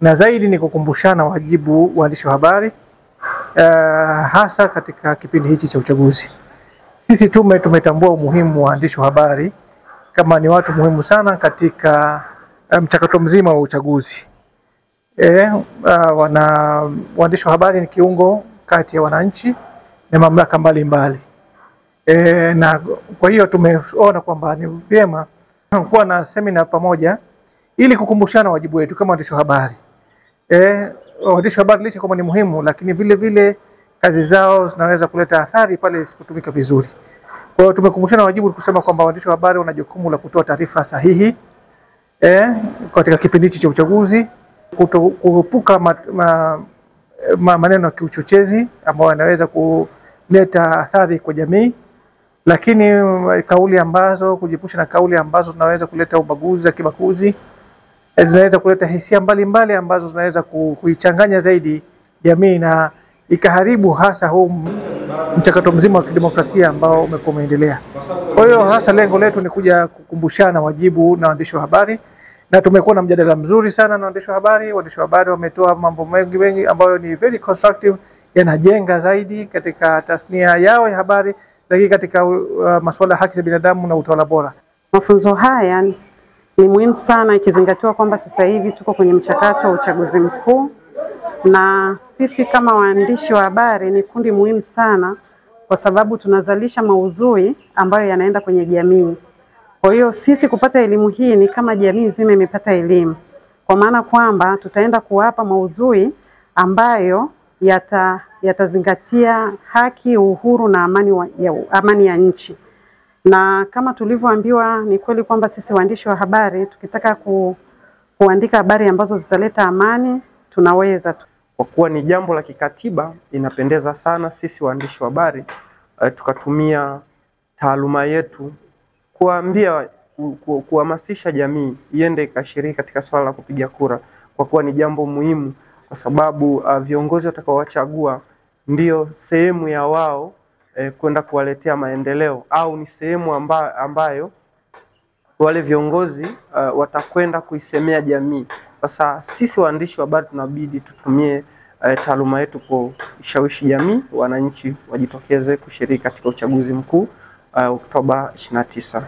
na zaidi ni kukumbushana wajibu waandishi wa habari hasa katika kipindi hichi cha uchaguzi. Sisi tumetambua umuhimu wa waandishi wa habari kama ni watu muhimu sana katika mchakato mzima wa uchaguzi. Waandishi wa habari ni kiungo kati ya wananchi na mamlaka mbalimbali. Na kwa hiyo tumeona kwamba ni vyema kuwa na semina pamoja ili kukumbushana wajibu wetu kama waandishi wa habari. Waandishi wa habari licha kwamba ni muhimu, lakini vile vile kazi zao zinaweza kuleta athari pale isipotumika vizuri. Kwa hiyo tumekumbushana wajibu kusema kwamba waandishi wa habari wana jukumu la kutoa taarifa sahihi katika kipindi cha uchaguzi, kuepuka maneno ya kiuchochezi ambayo yanaweza kuleta athari kwa jamii, lakini kujipusha na kauli ambazo zinaweza kuleta ubaguzi, kibaguzi, zinaweza kuleta hisia mbalimbali ambazo zinaweza kuichanganya zaidi jamii na ikaharibu hasa huu mchakato mzima wa kidemokrasia ambao umeendelea. Kwa hiyo hasa lengo letu ni kuja kukumbushana wajibu na waandishi wa habari, na tumekuwa na mjadala mzuri sana na waandishi wa habari. Waandishi wa habari wametoa mambo mengi ambayo ni very constructive, yanajenga zaidi katika tasnia yao ya habari, lakini katika masuala ya haki za binadamu na utawala bora. Mafunzo haya ni muhimu sana ikizingatiwa kwamba sasa hivi tuko kwenye mchakato wa uchaguzi mkuu, na sisi kama waandishi wa habari ni kundi muhimu sana kwa sababu tunazalisha maudhui ambayo yanaenda kwenye jamii. Kwa hiyo sisi kupata elimu hii ni kama jamii nzima imepata elimu, kwa maana kwamba tutaenda kuwapa maudhui ambayo yatazingatia haki, uhuru na amani ya nchi. Na kama tulivyoambiwa, ni kweli kwamba sisi waandishi wa habari tukitaka kuandika habari ambazo zitaleta amani tunaweza. Kwa kuwa ni jambo la kikatiba, inapendeza sana sisi waandishi wa habari tukatumia taaluma yetu kuhamasisha jamii iende ikashiriki katika swala la kupiga kura, kwa kuwa ni jambo muhimu, kwa sababu viongozi watakaowachagua ndio sehemu ya wao kwenda kuwaletea maendeleo, au ni sehemu ambayo wale viongozi watakwenda kuisemea jamii. Sasa sisi waandishi wa habari tunabidi tutumie taaluma yetu kushawishi jamii, wananchi wajitokeze kushiriki katika uchaguzi mkuu Oktoba 29.